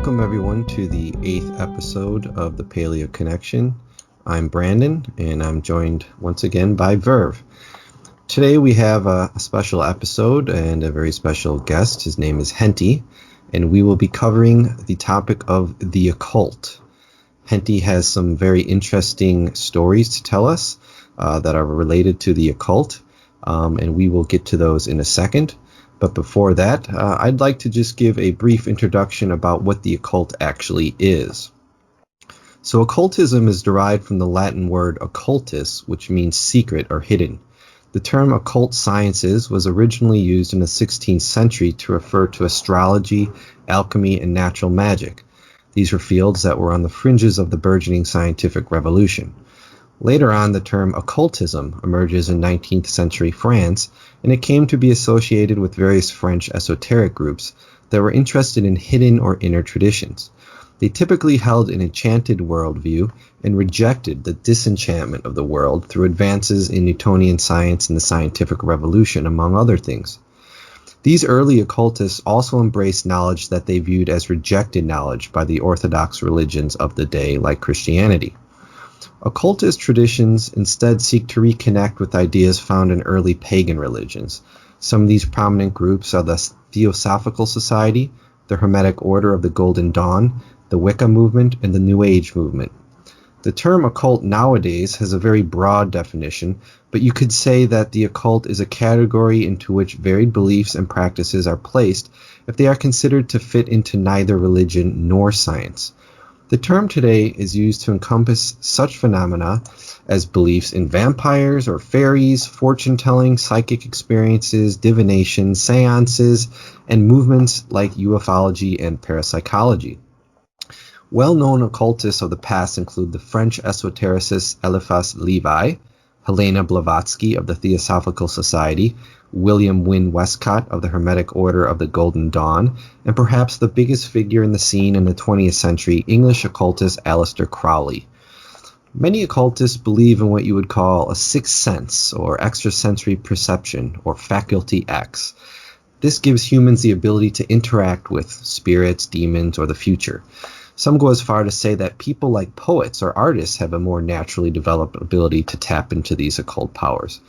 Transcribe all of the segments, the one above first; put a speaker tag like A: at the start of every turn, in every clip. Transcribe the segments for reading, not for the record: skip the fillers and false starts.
A: Welcome everyone to the 8th episode of the Paleoconnection. I'm Brandon and I'm joined once again by Verv. Today we have a special episode and a very special guest. His name is Hentie, and we will be covering the topic of the occult. Hentie has some very interesting stories to tell us that are related to the occult, and we will get to those in a second. But before that, I'd like to just give a brief introduction about what the occult actually is. So occultism is derived from the Latin word occultus, which means secret or hidden. The term occult sciences was originally used in the 16th century to refer to astrology, alchemy, and natural magic. These were fields that were on the fringes of the burgeoning scientific revolution. Later on, the term occultism emerges in 19th century France, and it came to be associated with various French esoteric groups that were interested in hidden or inner traditions. They typically held an enchanted worldview and rejected the disenchantment of the world through advances in Newtonian science and the scientific revolution, among other things. These early occultists also embraced knowledge that they viewed as rejected knowledge by the orthodox religions of the day, like Christianity. Occultist traditions instead seek to reconnect with ideas found in early pagan religions. Some of these prominent groups are the Theosophical Society, the Hermetic Order of the Golden Dawn, the Wicca movement, and the New Age movement. The term occult nowadays has a very broad definition, but you could say that the occult is a category into which varied beliefs and practices are placed if they are considered to fit into neither religion nor science. The term today is used to encompass such phenomena as beliefs in vampires or fairies, fortune-telling, psychic experiences, divination, seances, and movements like ufology and parapsychology. Well-known occultists of the past include the French esotericist Eliphas Levi, Helena Blavatsky of the Theosophical Society, William Wynne Westcott of the Hermetic Order of the Golden Dawn, and perhaps the biggest figure in the scene in the 20th century, English occultist Aleister Crowley. Many occultists believe in what you would call a sixth sense or extrasensory perception or faculty X. This gives humans the ability to interact with spirits, demons, or the future. Some go as far to say that people like poets or artists have a more naturally developed ability to tap into these occult powers.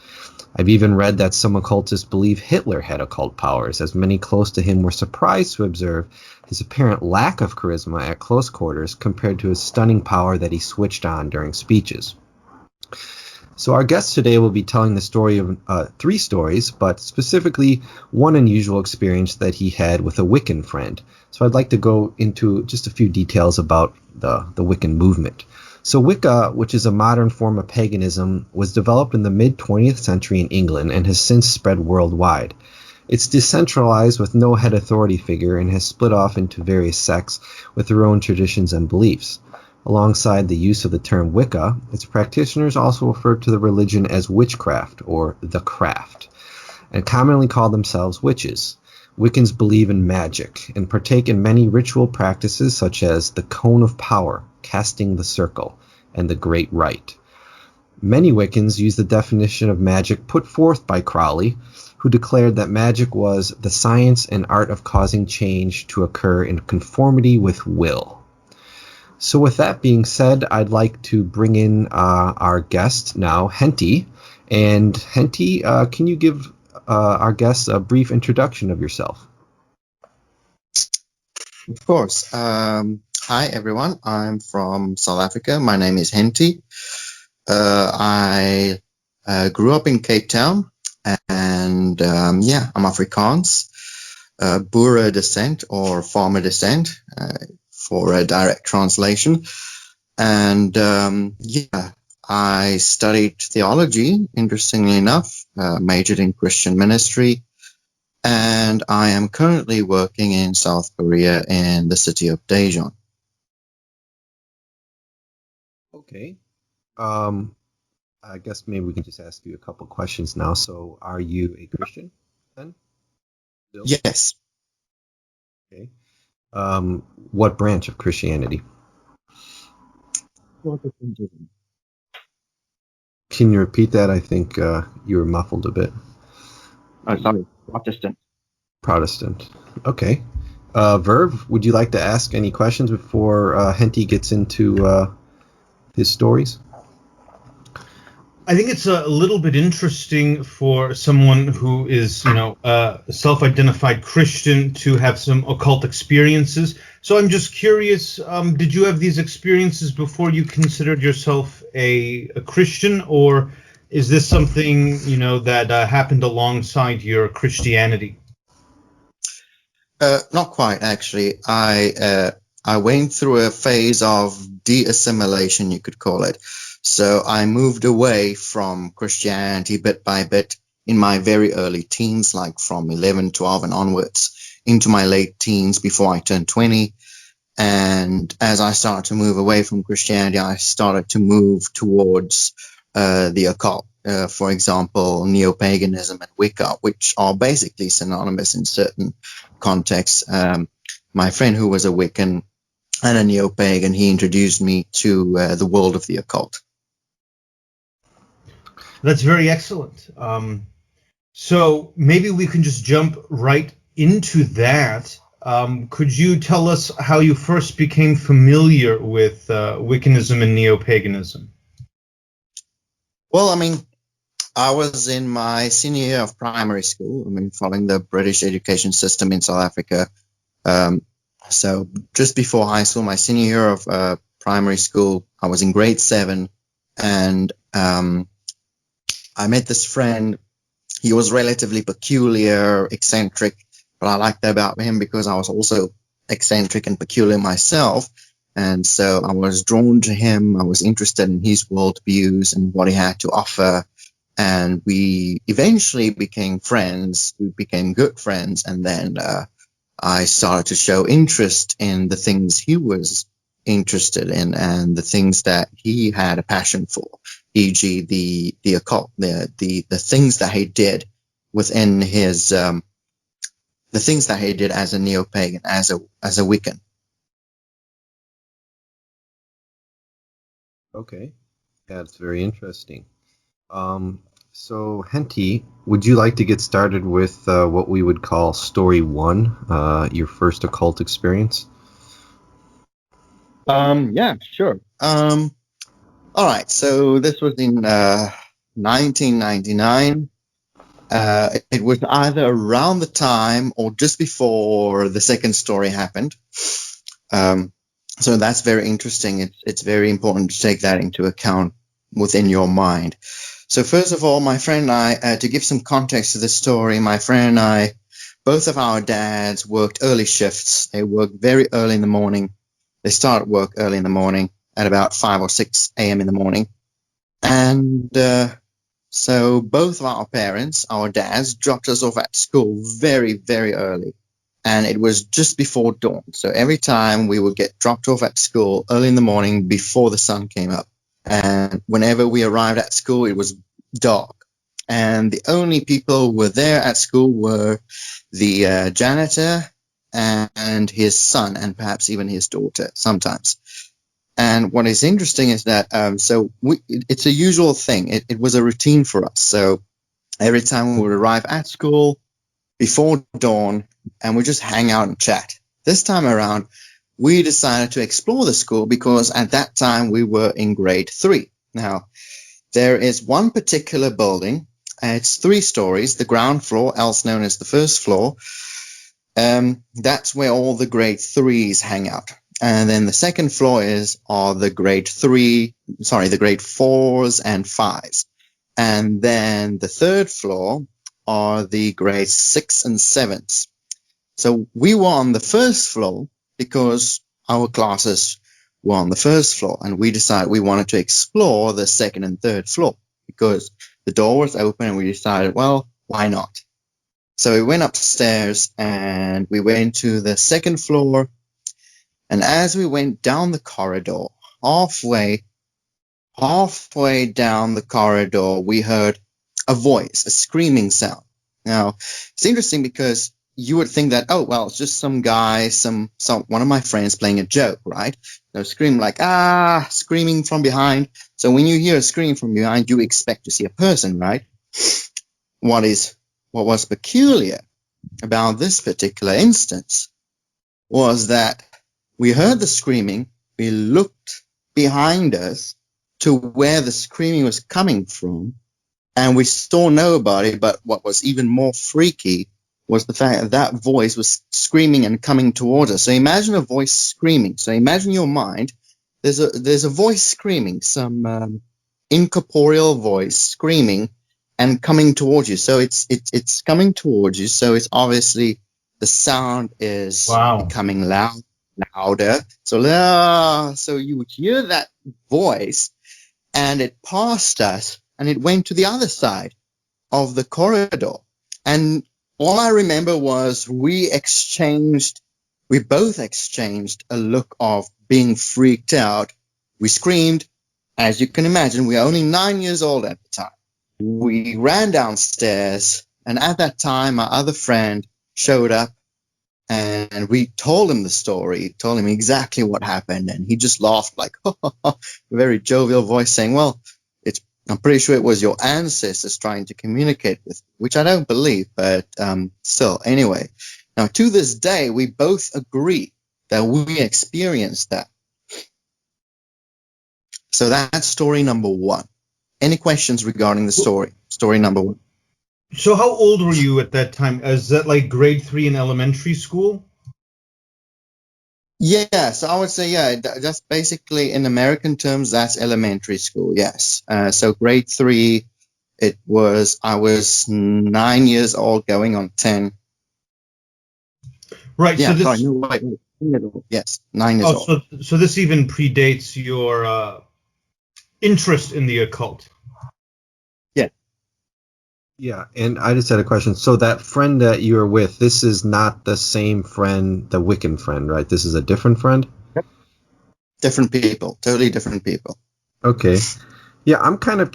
A: I've even read that some occultists believe Hitler had occult powers, as many close to him were surprised to observe his apparent lack of charisma at close quarters compared to his stunning power that he switched on during speeches. So our guest today will be telling the story of three stories, but specifically one unusual experience that he had with a Wiccan friend. So I'd like to go into just a few details about the Wiccan movement. So Wicca, which is a modern form of paganism, was developed in the mid-20th century in England and has since spread worldwide. It's decentralized with no head authority figure and has split off into various sects with their own traditions and beliefs. Alongside the use of the term Wicca, its practitioners also refer to the religion as witchcraft or the craft, and commonly call themselves witches. Wiccans believe in magic and partake in many ritual practices such as the cone of power, casting the circle, and the great rite. Many Wiccans use the definition of magic put forth by Crowley, who declared that magic was the science and art of causing change to occur in conformity with will. So with that being said, I'd like to bring in our guest now, Hentie. And Hentie, can you give our guest a brief introduction of yourself?
B: Of course. Hi, everyone. I'm from South Africa. My name is Hentie. I grew up in Cape Town, and I'm Afrikaans, Boer descent or farmer descent, for a direct translation. And I studied theology, interestingly enough, majored in Christian ministry, and I am currently working in South Korea in the city of Daejeon.
A: Okay. I guess maybe we can just ask you a couple questions now. So are you a Christian then? Still?
B: Yes.
A: Okay. What branch of Christianity?
B: Protestantism.
A: Can you repeat that? I think you were muffled a bit.
B: Oh, sorry. Protestant.
A: Protestant. Okay. Verv, would you like to ask any questions before Hentie gets into his stories?
C: I think it's a little bit interesting for someone who is, a self-identified Christian to have some occult experiences. So I'm just curious, did you have these experiences before you considered yourself a Christian, or is this something, that happened alongside your Christianity?
B: Not quite, actually. I went through a phase of de-assimilation, you could call it. So I moved away from Christianity bit by bit in my very early teens, like from 11, 12 and onwards, into my late teens before I turned 20. And as I started to move away from Christianity, I started to move towards the occult. For example, neo-paganism and Wicca, which are basically synonymous in certain contexts. My friend who was a Wiccan and a neo-pagan, he introduced me to the world of the occult.
C: That's very excellent. So maybe we can just jump right into that. Could you tell us how you first became familiar with Wiccanism and neo-paganism?
B: Well, I was in my senior year of primary school, following the British education system in South Africa. So just before high school, my senior year of primary school, I was in grade 7, and I met this friend. He was relatively peculiar, eccentric, but I liked that about him because I was also eccentric and peculiar myself. And so I was drawn to him. I was interested in his worldviews and what he had to offer. And we eventually became friends. We became good friends. And then I started to show interest in the things he was interested in and the things that he had a passion for, e.g. the occult, the things that he did within his, the things that he did as a neo-pagan, as a Wiccan.
A: Okay, that's very interesting. So, Hentie, would you like to get started with what we would call story 1, your first occult experience?
B: Yeah, sure. All right. So this was in 1999. It was either around the time or just before the second story happened. So that's very interesting. It's very important to take that into account within your mind. So first of all, my friend and I, to give some context to the story, my friend and I, both of our dads worked early shifts. They worked very early in the morning. They started work early in the morning at about 5 or 6 a.m. in the morning. And so both of our parents, our dads, dropped us off at school very, very early. And it was just before dawn. So every time we would get dropped off at school early in the morning before the sun came up. And whenever we arrived at school, it was dark. And the only people who were there at school were the janitor and his son, and perhaps even his daughter sometimes. And what is interesting is that it's a usual thing. It was a routine for us. So every time we would arrive at school before dawn, and we just hang out and chat. This time around, we decided to explore the school because at that time we were in grade 3. Now, there is one particular building. It's 3 stories. The ground floor, else known as the first floor, that's where all the grade 3s hang out. And then the second floor are the grade 4s and 5s. And then the third floor are the grade 6 and 7s. So we were on the first floor because our classes were on the first floor, and we decided we wanted to explore the second and third floor because the door was open, and we decided, well, why not? So we went upstairs and we went to the second floor. And as we went down the corridor, halfway down the corridor, we heard a voice, a screaming sound. Now, it's interesting because you would think that, oh, well, it's just some guy, one of my friends playing a joke, right? They're screaming like, screaming from behind. So when you hear a scream from behind, you expect to see a person, right? What was peculiar about this particular instance was that we heard the screaming, we looked behind us to where the screaming was coming from, and we saw nobody. But what was even more freaky was the fact that that voice was screaming and coming towards us. So imagine a voice screaming. So imagine your mind. There's a voice screaming, some incorporeal voice screaming and coming towards you. So it's coming towards you. So it's obviously the sound is becoming louder. So you would hear that voice, and it passed us, and it went to the other side of the corridor. And all I remember was we both exchanged a look of being freaked out. We screamed. As you can imagine, we were only 9 years old at the time. We ran downstairs, and at that time, my other friend showed up, and we told him the story, told him exactly what happened, and he just laughed like, a very jovial voice saying, well, I'm pretty sure it was your ancestors trying to communicate with, which I don't believe, but still, anyway. Now, to this day, we both agree that we experienced that. So that's story number one. Any questions regarding the story? Story number one.
C: So how old were you at that time? Is that like grade 3 in elementary school?
B: Yes, I would say, yeah, that's basically, in American terms, that's elementary school, yes. So grade 3, I was 9 years old going on 10.
C: Right,
B: yeah,
C: so this...
B: Sorry, no, wait, 9 years old. Yes, 9 years old.
C: So this even predates your interest in the occult.
A: Yeah, and I just had a question. So that friend that you were with, this is not the same friend, the Wiccan friend, right? This is a different friend?
B: Yep. Different people, totally different people.
A: Okay. Yeah,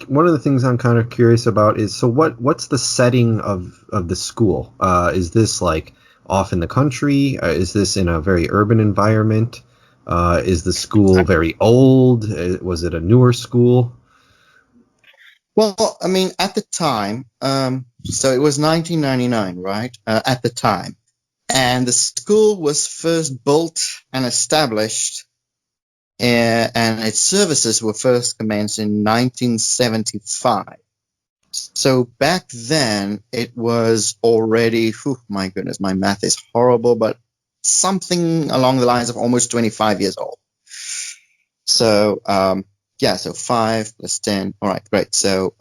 A: one of the things I'm kind of curious about is, so what's the setting of the school? Is this like off in the country? Is this in a very urban environment? Is the school very old? Was it a newer school?
B: Well, I mean, at the time, so it was 1999, right? At the time. And the school was first built and established, and its services were first commenced in 1975. So back then, it was already, my goodness, my math is horrible, but something along the lines of almost 25 years old. So, yeah, so 5 plus 10. All right, great. So,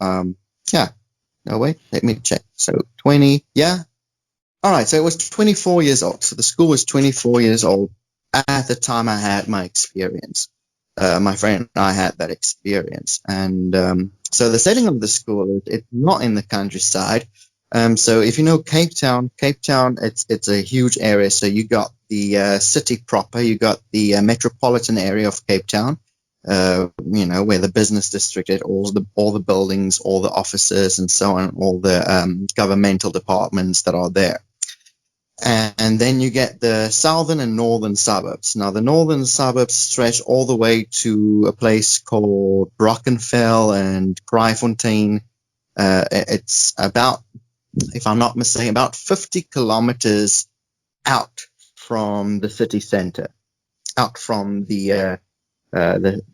B: yeah. No, wait, let me check. So 20, yeah. All right, so it was 24 years old. So the school was 24 years old at the time I had my experience. My friend and I had that experience. And so the setting of the school, it's not in the countryside. So if you know Cape Town, it's a huge area. So you got the city proper, you got the metropolitan area of Cape Town. Where the business district is, all the buildings, all the offices, and so on, all the governmental departments that are there. And then you get the southern and northern suburbs. Now, the northern suburbs stretch all the way to a place called Brackenfell and Kraaifontein. It's about, if I'm not mistaken, about 50 kilometers out from the city center, out from the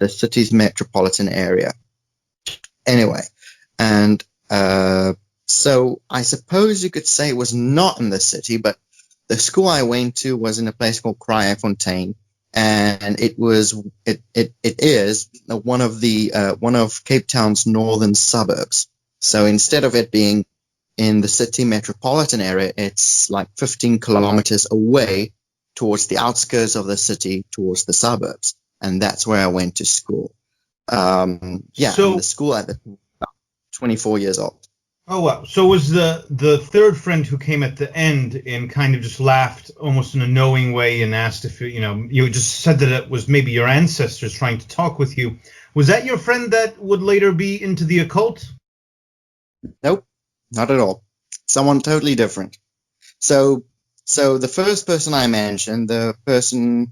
B: city's metropolitan area. Anyway, and so I suppose you could say it was not in the city, but the school I went to was in a place called Kraaifontein, and it is one of Cape Town's northern suburbs. So instead of it being in the city metropolitan area, it's like 15 kilometers away towards the outskirts of the city, towards the suburbs. And that's where I went to school. So the school at the 24 years old.
C: Oh, wow. So was the third friend who came at the end and kind of just laughed almost in a knowing way and asked if, you just said that it was maybe your ancestors trying to talk with you. Was that your friend that would later be into the occult?
B: Nope, not at all. Someone totally different. So the first person I mentioned, the person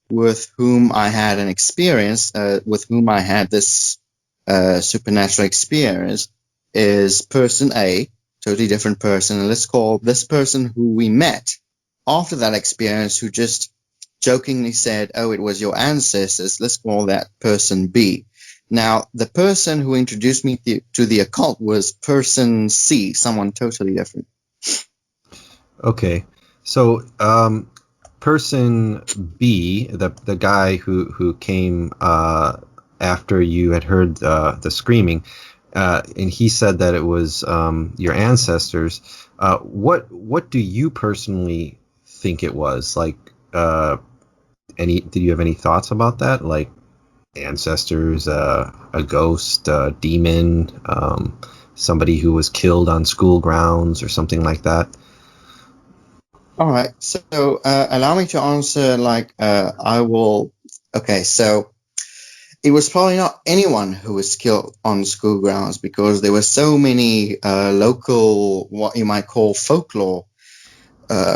B: with whom I had an experience, with whom I had this supernatural experience, is person A, totally different person. And let's call this person who we met after that experience, who just jokingly said, "Oh, it was your ancestors. Let's call that person B." Now, the person who introduced me to the occult was person C, someone totally different.
A: Okay, so person B, the guy who came after you had heard the screaming, and he said that it was your ancestors. What do you personally think it was? Like, did you have any thoughts about that? Like ancestors, a ghost, a demon, somebody who was killed on school grounds or something like that?
B: All right. So allow me to answer I will. Okay. So it was probably not anyone who was killed on school grounds because there were so many local, what you might call folklore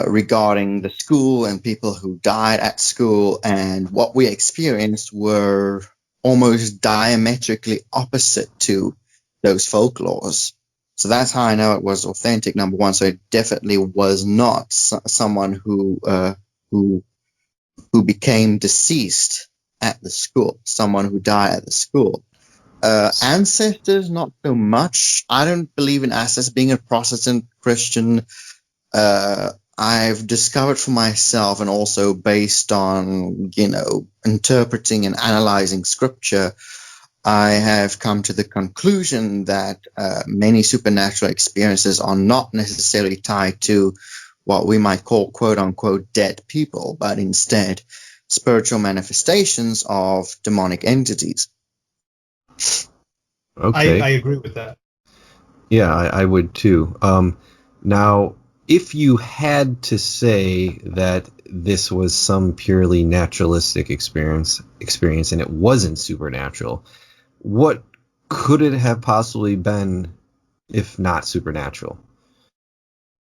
B: regarding the school and people who died at school. And what we experienced were almost diametrically opposite to those folklores. So that's how I know it was authentic, number one. So it definitely was not someone who became deceased at the school, someone who died at the school. Ancestors, not so much. I don't believe in ancestors. Being a Protestant Christian, I've discovered for myself, and also based on, interpreting and analyzing scripture, I have come to the conclusion that many supernatural experiences are not necessarily tied to what we might call quote unquote dead people, but instead spiritual manifestations of demonic entities.
A: Okay.
C: I agree with that.
A: Yeah, I would too. Now, if you had to say that this was some purely naturalistic experience and it wasn't supernatural, what could it have possibly been if not supernatural?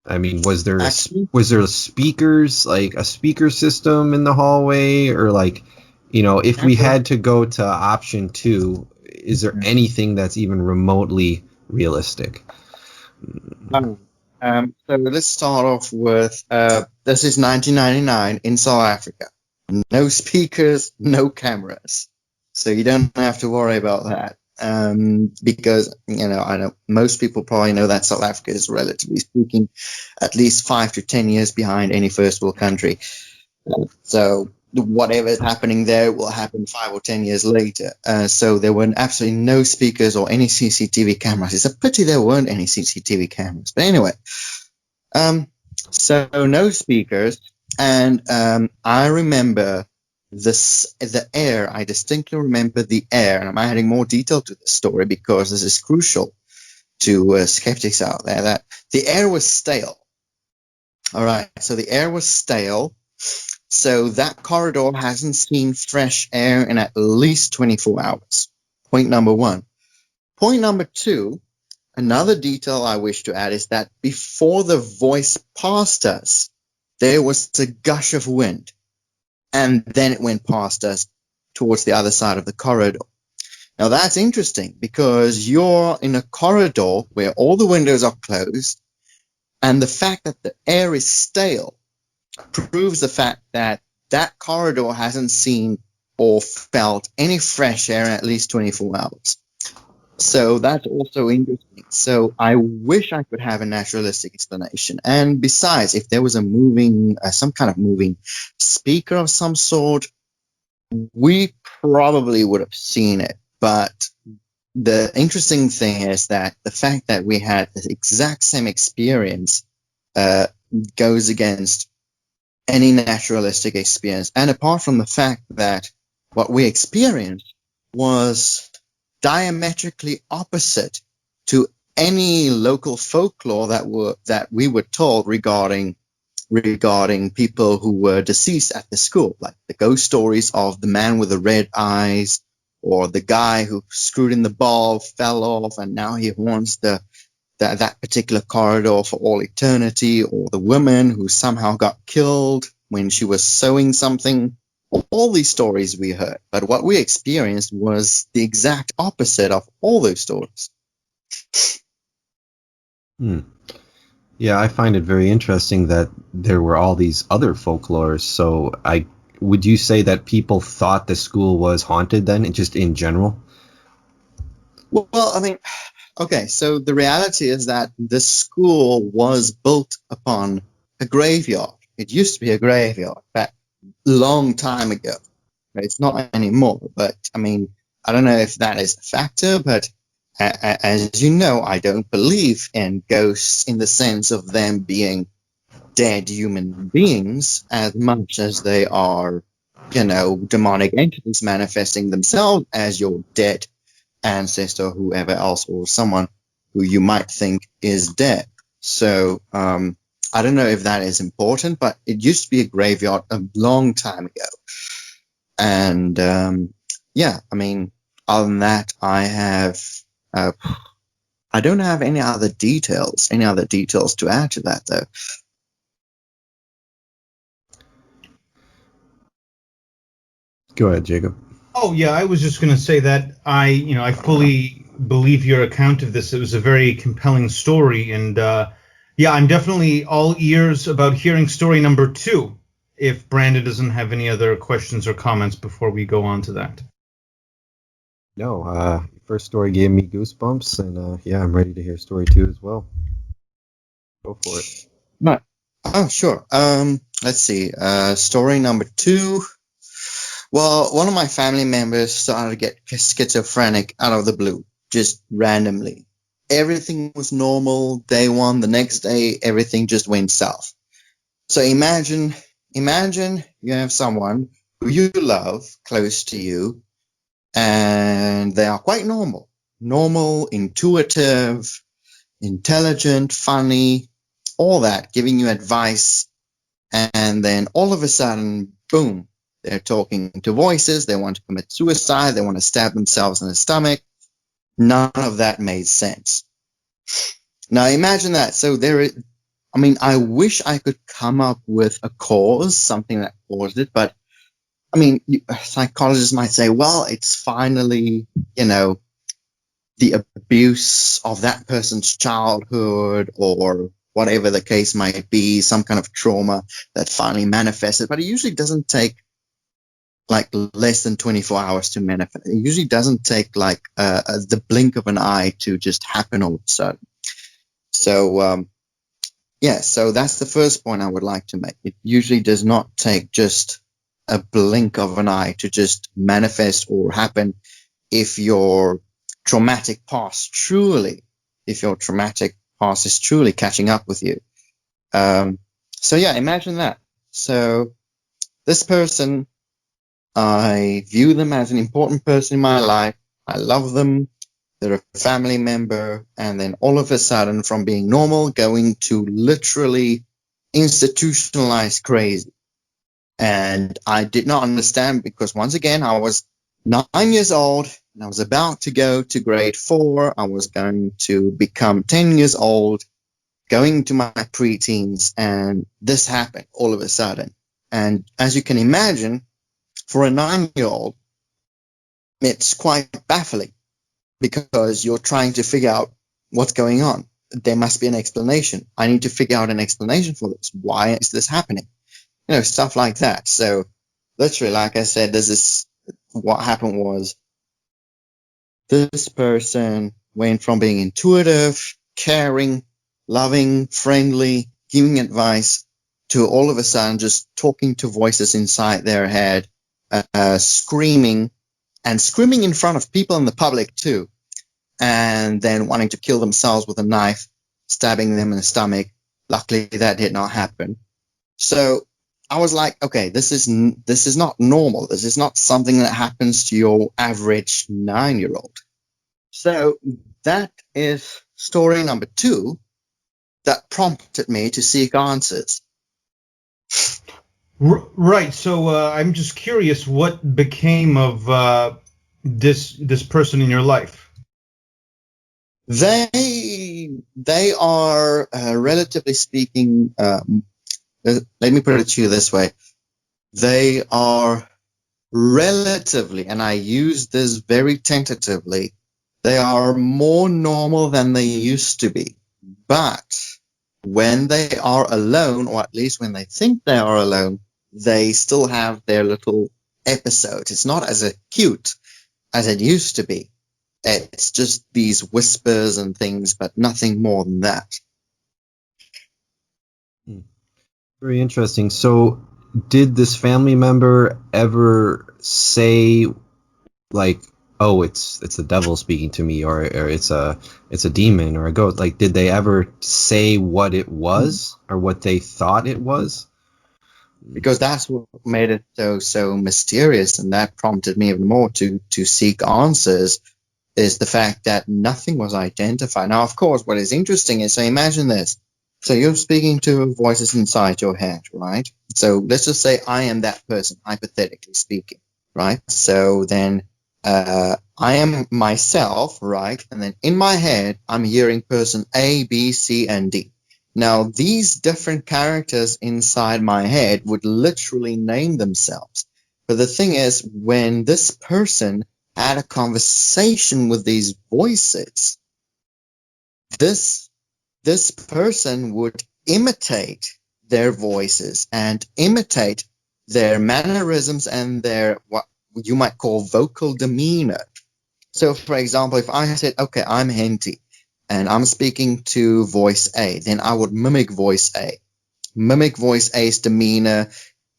A: I mean, was there speakers, like a speaker system in the hallway, or like, if we had to go to option 2, is there anything that's even remotely realistic?
B: So let's start off with this is 1999 in South Africa. No speakers, no cameras. So you don't have to worry about that. Because, I know most people probably know that South Africa is, relatively speaking, at least 5 to 10 years behind any first world country. So whatever is happening there will happen 5 or 10 years later. So there were absolutely no speakers or any CCTV cameras. It's a pity there weren't any CCTV cameras. But anyway, so no speakers. And I remember the air. I distinctly remember the air. And I'm adding more detail to the story because this is crucial to skeptics out there, that the air was stale. All right. So the air was stale. So that corridor hasn't seen fresh air in at least 24 hours. Point number one. Point number two, another detail I wish to add is that before the voice passed us, there was a gush of wind. And then it went past us towards the other side of the corridor. Now that's interesting because you're in a corridor where all the windows are closed, and the fact that the air is stale proves the fact that that corridor hasn't seen or felt any fresh air in at least 24 hours. So that's also interesting. So I wish I could have a naturalistic explanation. And besides, if there was some kind of moving speaker of some sort, we probably would have seen it. But the interesting thing is that the fact that we had the exact same experience goes against any naturalistic experience. And apart from the fact that what we experienced was diametrically opposite to any local folklore that we were told regarding people who were deceased at the school, like the ghost stories of the man with the red eyes, or the guy who screwed in the ball, fell off, and now he haunts that particular corridor for all eternity, or the woman who somehow got killed when she was sewing something. All these stories we heard, but what we experienced was the exact opposite of all those stories.
A: Yeah, I find it very interesting that there were all these other folklores. So would you say that people thought the school was haunted then, just in general?
B: Well, I mean, okay, so the reality is that the school was built upon a graveyard. It used to be a graveyard back a long time ago. Right? It's not anymore, but I mean, I don't know if that is a factor, but as you know, I don't believe in ghosts in the sense of them being dead human beings as much as they are, demonic entities manifesting themselves as your dead ancestor, whoever else, or someone who you might think is dead. So I don't know if that is important, but it used to be a graveyard a long time ago. And yeah, I mean, other than that, I don't have any other details to add to that, though.
A: Go ahead, Jacob.
C: Oh yeah, I was just going to say that I fully believe your account of this. It was a very compelling story, and yeah, I'm definitely all ears about hearing story number 2. If Brandon doesn't have any other questions or comments before we go on to that.
A: No, first story gave me goosebumps, and yeah, I'm ready to hear story 2 as well. Go for it.
B: Right. Oh, sure. Let's see. Story number 2. Well, one of my family members started to get schizophrenic out of the blue, just randomly. Everything was normal day one. The next day, everything just went south. So imagine you have someone who you love close to you, and they are quite normal, intuitive, intelligent, funny, all that, giving you advice. And then all of a sudden, boom, they're talking to voices. They want to commit suicide. They want to stab themselves in the stomach. None of that made sense. Now imagine that. So I wish I could come up with a cause, something that caused it. But I mean, psychologists might say, well, it's finally, the abuse of that person's childhood or whatever the case might be, some kind of trauma that finally manifested. But it usually doesn't take like less than 24 hours to manifest. It usually doesn't take like the blink of an eye to just happen all of a sudden. So, yeah, so that's the first point I would like to make. It usually does not take just a blink of an eye to just manifest or happen if your traumatic past is truly catching up with you. So yeah, imagine that. So this person, I view them as an important person in my life. I love them. They're a family member. And then all of a sudden, from being normal, going to literally institutionalized crazy. And I did not understand because once again, I was 9 years old and I was about to go to grade 4. I was going to become 10 years old, going to my preteens, and this happened all of a sudden. And as you can imagine, for a 9-year-old, it's quite baffling because you're trying to figure out what's going on. There must be an explanation. I need to figure out an explanation for this. Why is this happening? Stuff like that. So literally, like I said, what happened was this person went from being intuitive, caring, loving, friendly, giving advice to all of a sudden just talking to voices inside their head, screaming in front of people in the public too, and then wanting to kill themselves with a knife, stabbing them in the stomach. Luckily, that did not happen. So I was like, okay, this is not normal. This is not something that happens to your average 9-year-old. So that is story number 2 that prompted me to seek answers.
C: Right. So I'm just curious, what became of this person in your life?
B: They are relatively speaking. Let me put it to you this way: they are relatively, and I use this very tentatively, they are more normal than they used to be. But when they are alone, or at least when they think they are alone, they still have their little episodes. It's not as acute as it used to be. It's just these whispers and things, but nothing more than that.
A: Very interesting. So, did this family member ever say, like, "Oh, it's the devil speaking to me," or it's a demon or a ghost? Like, did they ever say what it was or what they thought it was?
B: Because that's what made it so mysterious, and that prompted me even more to seek answers, is the fact that nothing was identified. Now, of course, what is interesting is, so imagine this. So you're speaking to voices inside your head, right? So let's just say I am that person, hypothetically speaking, right? So then I am myself, right? And then in my head, I'm hearing person A, B, C, and D. Now, these different characters inside my head would literally name themselves. But the thing is, when this person had a conversation with these voices, this person would imitate their voices and imitate their mannerisms and their what you might call vocal demeanor. So, for example, if I said, okay, I'm Hentie, and I'm speaking to voice A, then I would mimic voice A. Mimic voice A's demeanor,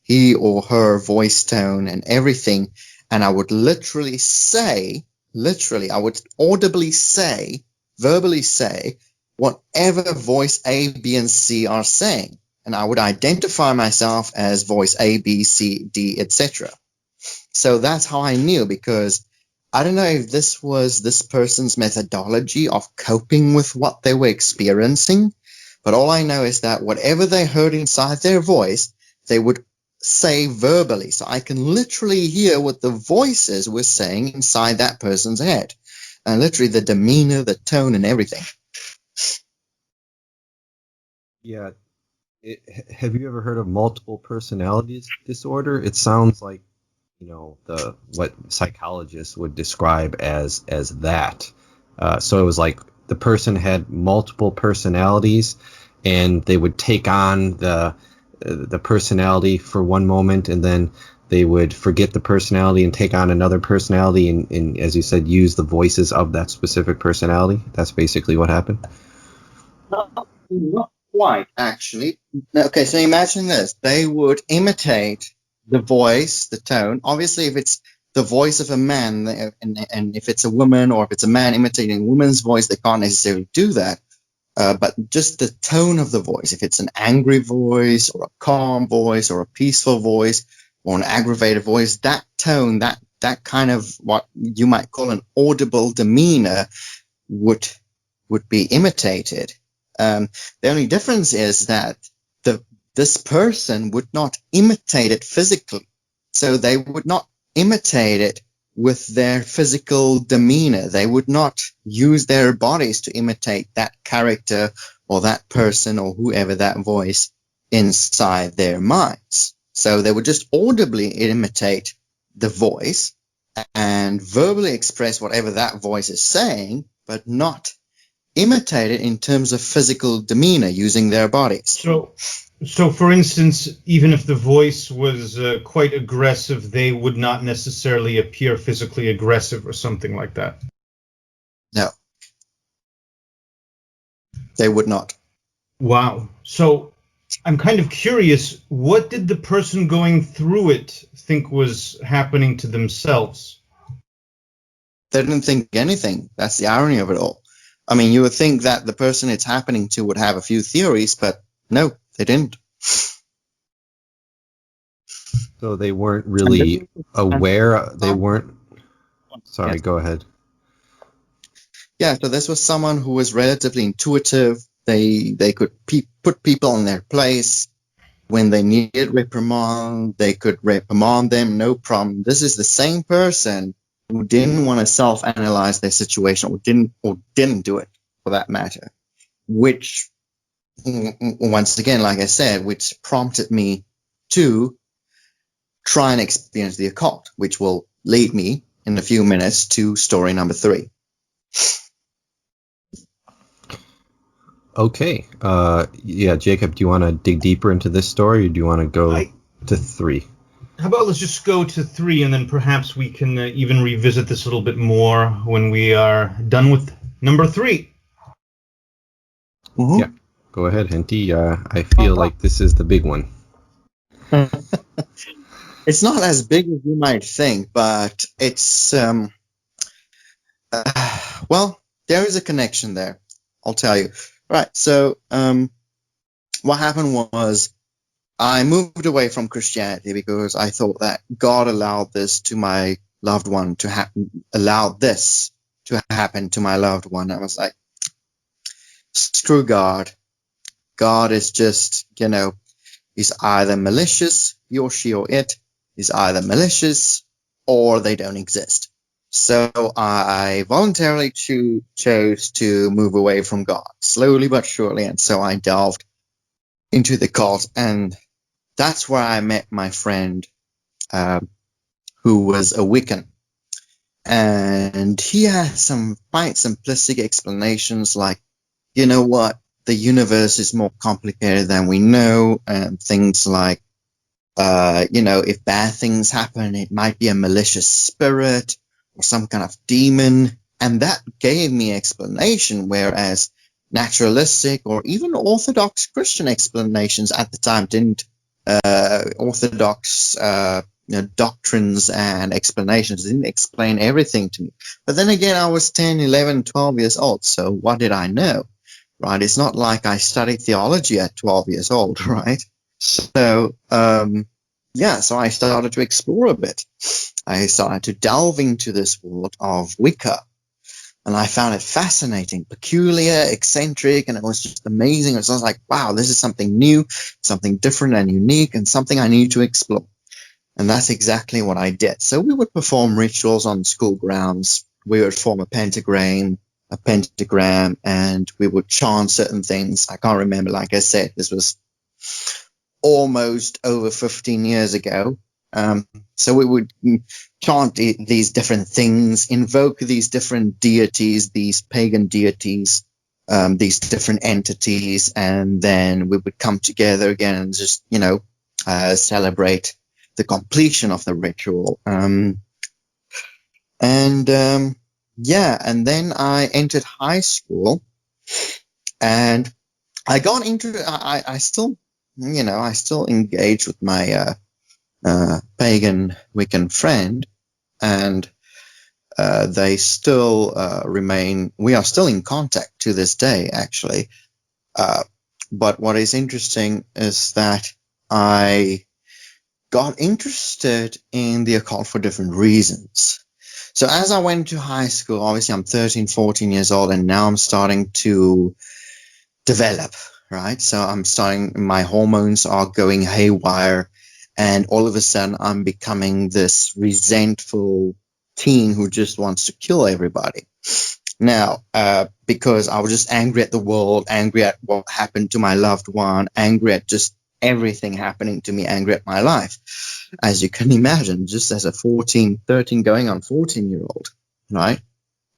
B: he or her voice tone and everything. And I would literally, I would audibly say, verbally say, whatever voice A, B, and C are saying. And I would identify myself as voice A, B, C, D, etc. So that's how I knew, because I don't know if this was this person's methodology of coping with what they were experiencing, but all I know is that whatever they heard inside their voice, they would say verbally. So I can literally hear what the voices were saying inside that person's head. And literally the demeanor, the tone, and everything.
A: Yeah. Have you ever heard of multiple personalities disorder? It sounds like, what psychologists would describe as that. So it was like the person had multiple personalities, and they would take on the personality for one moment, and then they would forget the personality and take on another personality, and as you said, use the voices of that specific personality. That's basically what happened.
B: Not quite, actually. Okay, so imagine this. They would imitate the voice, the tone. Obviously, if it's the voice of a man, and if it's a woman, or if it's a man imitating a woman's voice, they can't necessarily do that. But just the tone of the voice, if it's an angry voice, or a calm voice, or a peaceful voice, or an aggravated voice, that tone, that kind of what you might call an audible demeanor would be imitated. The only difference is that this person would not imitate it physically. So they would not imitate it with their physical demeanor. They would not use their bodies to imitate that character or that person or whoever that voice inside their minds. So they would just audibly imitate the voice and verbally express whatever that voice is saying, but not imitate it in terms of physical demeanor using their bodies.
C: So for instance, even if the voice was quite aggressive, they would not necessarily appear physically aggressive or something like that.
B: No, they would not.
C: Wow. So I'm kind of curious, what did the person going through it think was happening to themselves?
B: They didn't think anything. That's the irony of it all. I mean, you would think that the person it's happening to would have a few theories, but no, they didn't.
A: So they weren't really aware. They weren't. Sorry,
B: Yes.
A: Go ahead.
B: Yeah, so this was someone who was relatively intuitive. They could put people in their place. When they needed reprimand, they could reprimand them, no problem. This is the same person who didn't want to self-analyze their situation, or didn't do it, for that matter. Which, once again, like I said, which prompted me to try and experience the occult, which will lead me in a few minutes to story number 3.
A: Okay. Yeah, Jacob, do you want to dig deeper into this story, or do you want to go? to 3.
C: How about let's just go to 3, and then perhaps we can even revisit this a little bit more when we are done with number 3.
B: Mm-hmm.
A: Yeah, go ahead, Hentie. I feel like this is the big one.
B: It's not as big as you might think, but it's well, there is a connection there. I'll tell you. Right. So, what happened was I moved away from Christianity because I thought that God allowed this to my loved one to happen, allowed this to happen to my loved one. I was like, screw God. God is just, he's either malicious, he or she or it is either malicious or they don't exist. So I voluntarily chose to move away from God, slowly but surely. And so I delved into the cult, and that's where I met my friend, who was a Wiccan. And he had some quite simplistic explanations like, you know what, the universe is more complicated than we know, and things like, if bad things happen, it might be a malicious spirit or some kind of demon. And that gave me explanation, whereas naturalistic or even Orthodox Christian explanations at the time didn't. Orthodox doctrines and explanations didn't explain everything to me. But then again, I was 10, 11, 12 years old, so what did I know? Right? It's not like I studied theology at 12 years old, right? So, so I started to explore a bit. I started to delve into this world of Wicca, and I found it fascinating, peculiar, eccentric, and it was just amazing. It was like, wow, this is something new, something different and unique, and something I need to explore. And that's exactly what I did. So we would perform rituals on school grounds. We would form a pentagram, and we would chant certain things. I can't remember. Like I said, this was almost over 15 years ago. So we would chant these different things, invoke these different deities, these pagan deities, these different entities, and then we would come together again and just, celebrate the completion of the ritual. And then I entered high school, and I got into, I still engage with my pagan Wiccan friend, and they still remain. We are still in contact to this day, actually. But what is interesting is that I got interested in the occult for different reasons. So as I went to high school, obviously I'm 13, 14 years old, and now I'm starting to develop, right? So my hormones are going haywire, and all of a sudden I'm becoming this resentful teen who just wants to kill everybody. Now, because I was just angry at the world, angry at what happened to my loved one, angry at just everything happening to me, angry at my life, as you can imagine, just as a 13 going on 14-year-old, right?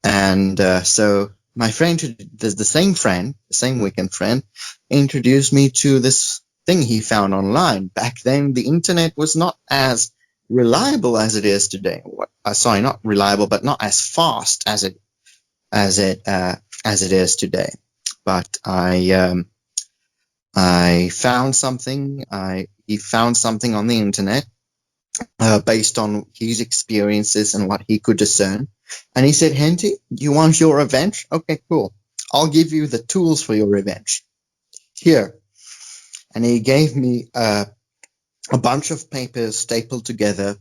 B: And so my friend, the same Wiccan friend, introduced me to this thing he found online. Back then, the internet was not as reliable as it is today. Sorry, not reliable, but not as fast as it is today. But I found something. He found something on the internet based on his experiences and what he could discern. And he said, Hentie, you want your revenge? Okay, cool. I'll give you the tools for your revenge. Here. And he gave me a bunch of papers stapled together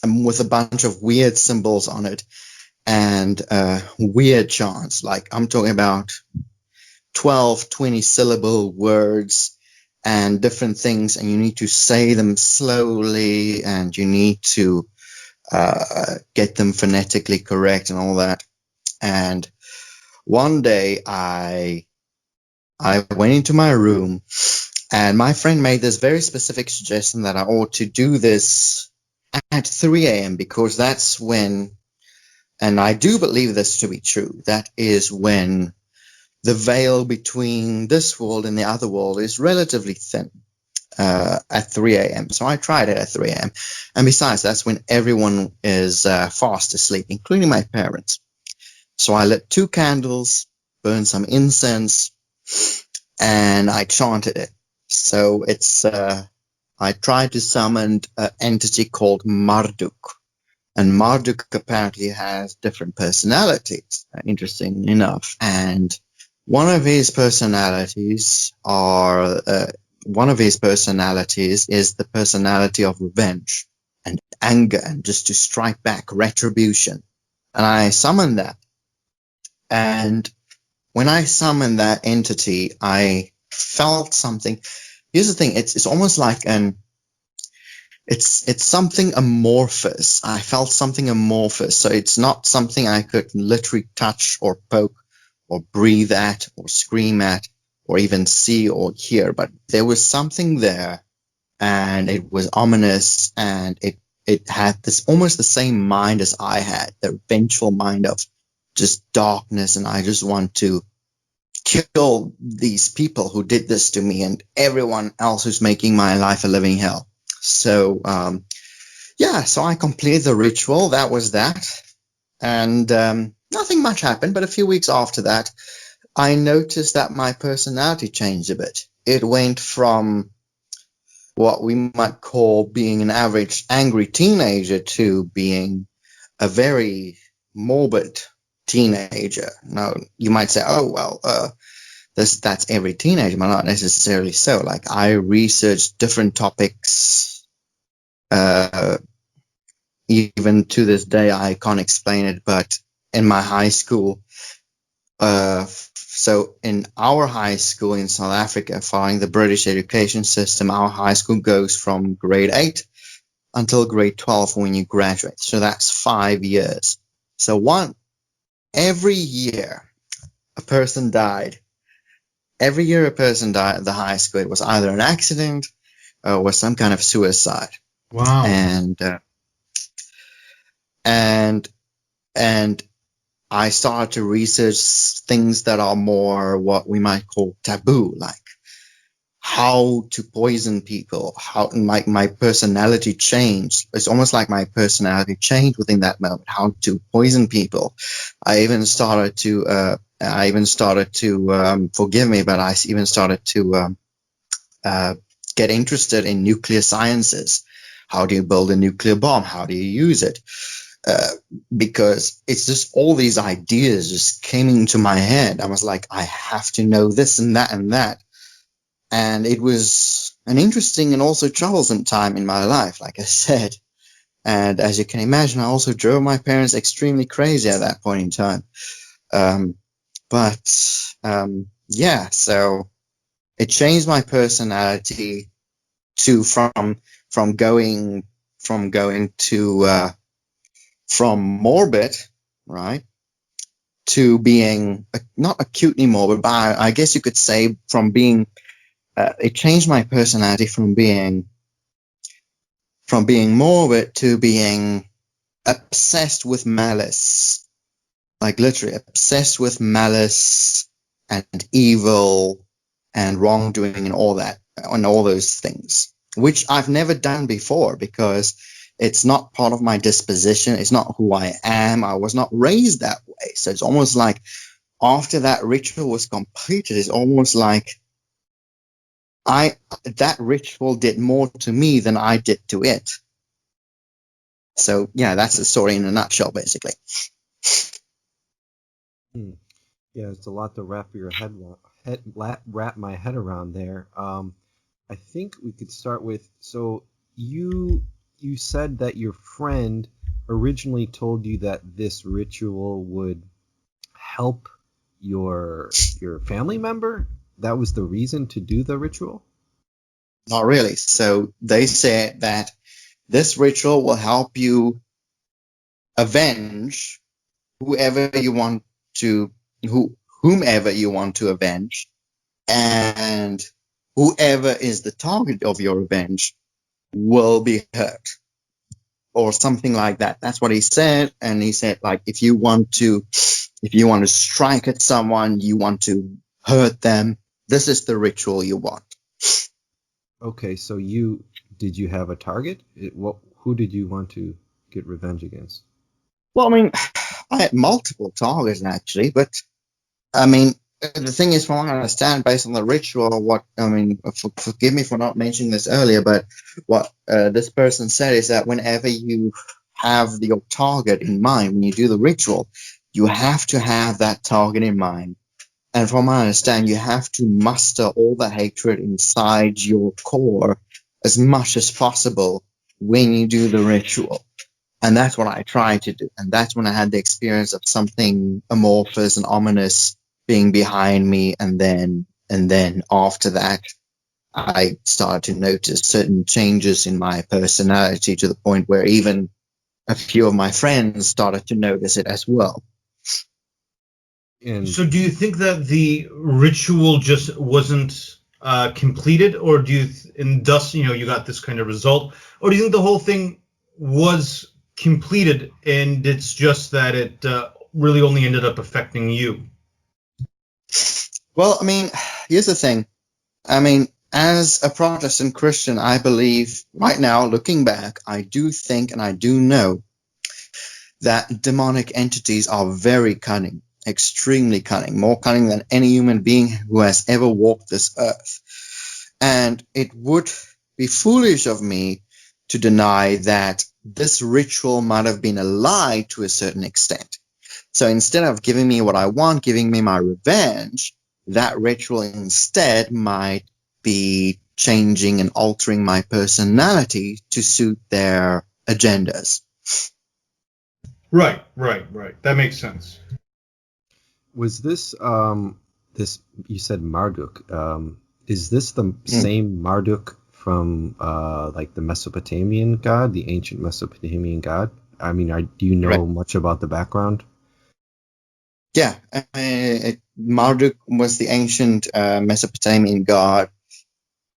B: with a bunch of weird symbols on it and weird chants. Like I'm talking about 12, 20 syllable words and different things, and you need to say them slowly, and you need to get them phonetically correct and all that. And one day I went into my room, and my friend made this very specific suggestion that I ought to do this at 3 a.m. because that's when, and I do believe this to be true, that is when the veil between this world and the other world is relatively thin. at 3 a.m. So I tried it at 3 a.m. And besides, that's when everyone is fast asleep, including my parents. So I lit 2 candles, burned some incense, and I chanted it. So it's I tried to summon an entity called Marduk. And Marduk apparently has different personalities, interesting enough. And one of his personalities is the personality of revenge and anger, and just to strike back, retribution. And I summoned that. And when I summoned that entity, I felt something. Here's the thing: it's almost like it's something amorphous. I felt something amorphous, so it's not something I could literally touch or poke or breathe at or scream at or even see or hear. But there was something there, and it was ominous, and it had this almost the same mind as I had, the vengeful mind of just darkness, and I just want to kill these people who did this to me and everyone else who's making my life a living hell. So, so I completed the ritual. That was that. And nothing much happened. But a few weeks after that, I noticed that my personality changed a bit. It went from what we might call being an average angry teenager to being a very morbid teenager. Now, you might say, oh, well, that's every teenager, but not necessarily so. Like, I researched different topics. Even to this day, I can't explain it, but in my high school, so in our high school in South Africa, following the British education system, our high school goes from grade 8 until grade 12 when you graduate. So that's 5 years. So every year a person died. Every year a person died at the high school. It was either an accident or was some kind of suicide.
C: Wow.
B: And I started to research things that are more what we might call taboo, like how to poison people, how my personality changed. It's almost like my personality changed within that moment, how to poison people. I even started to forgive me, but I even started to get interested in nuclear sciences. How do you build a nuclear bomb? How do you use it? Because it's just all these ideas just came into my head. I was like, I have to know this and that and that. And it was an interesting and also troublesome time in my life, like I said. And as you can imagine, I also drove my parents extremely crazy at that point in time. So it changed my personality to from going to from morbid, right, to being not acutely morbid, but I guess you could say from being. It changed my personality from being morbid to being obsessed with malice, like literally obsessed with malice and evil and wrongdoing and all that, and all those things, which I've never done before because it's not part of my disposition. It's not who I am. I was not raised that way. So it's almost like after that ritual was completed, it's almost like that ritual did more to me than I did to it. So yeah, that's the story in a nutshell, basically.
A: Yeah, it's a lot to wrap my head around there. I think we could start with, so you said that your friend originally told you that this ritual would help your family member. That was the reason to do the ritual?
B: Not really. So they said that this ritual will help you avenge whomever you want to avenge, and whoever is the target of your revenge will be hurt, or something like that. That's what he said. And he said, like, if you want to strike at someone, you want to hurt them, this is the ritual you want.
A: Okay, so did you have a target? Who did you want to get revenge against?
B: Well, I mean, I had multiple targets actually, but I mean, the thing is, from what I understand, based on the ritual, forgive me for not mentioning this earlier, but what this person said is that whenever you have your target in mind, when you do the ritual, you have to have that target in mind. And from what I understand, you have to muster all the hatred inside your core as much as possible when you do the ritual. And that's what I tried to do. And that's when I had the experience of something amorphous and ominous being behind me. And then after that, I started to notice certain changes in my personality to the point where even a few of my friends started to notice it as well.
C: So do you think that the ritual just wasn't completed, or do you, and thus, you got this kind of result, or do you think the whole thing was completed and it's just that it really only ended up affecting you?
B: Well, I mean, here's the thing. I mean, as a Protestant Christian, I believe right now, looking back, I do think and I do know that demonic entities are very cunning, extremely cunning, more cunning than any human being who has ever walked this earth. And it would be foolish of me to deny that this ritual might have been a lie to a certain extent. So instead of giving me what I want, giving me my revenge, that ritual instead might be changing and altering my personality to suit their agendas.
C: Right. That makes sense.
A: Was this this you said Marduk? Is this the same Marduk from like the Mesopotamian god, the ancient Mesopotamian god? I mean, do you know much about the background?
B: Yeah, Marduk was the ancient Mesopotamian god.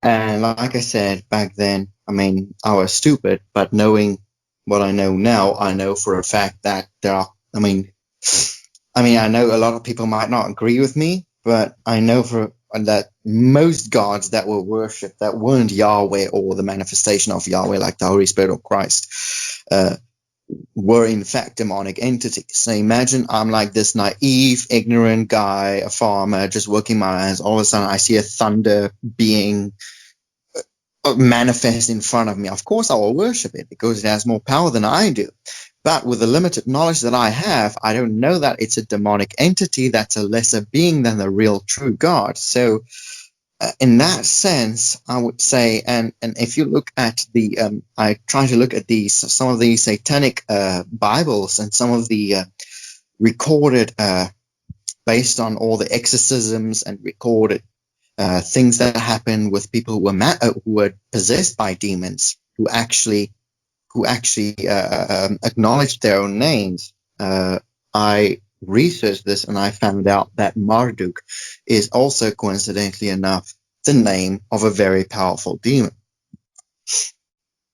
B: And like I said back then, I mean, I was stupid, but knowing what I know now, I know for a fact that there are, I mean, I know a lot of people might not agree with me, but I know for that most gods that were worshipped that weren't Yahweh or the manifestation of Yahweh, like the Holy Spirit or Christ, were in fact demonic entities. So imagine I'm like this naive, ignorant guy, a farmer, just working my hands. All of a sudden, I see a thunder being manifest in front of me. Of course, I will worship it because it has more power than I do. But with the limited knowledge that I have, I don't know that it's a demonic entity that's a lesser being than the real true God. So in that sense, I would say, and if you look at the, I try to look at some of the satanic Bibles and some of the recorded, based on all the exorcisms and recorded things that happen with people who were possessed by demons, who actually acknowledged their own names. I researched this and I found out that Marduk is also, coincidentally enough, the name of a very powerful demon.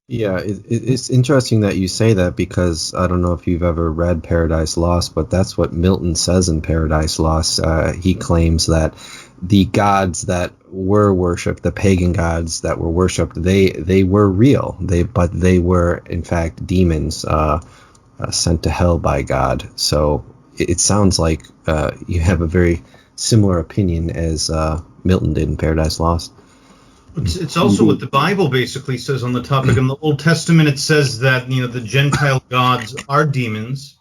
A: Yeah, it's interesting that you say that because I don't know if you've ever read Paradise Lost, but that's what Milton says in Paradise Lost. He claims that the gods that were worshipped, the pagan gods that were worshipped, they were real. But they were in fact demons sent to hell by God. So it sounds like you have a very similar opinion as Milton did in Paradise Lost.
C: It's also what the Bible basically says on the topic. In the Old Testament, it says that the Gentile gods are demons,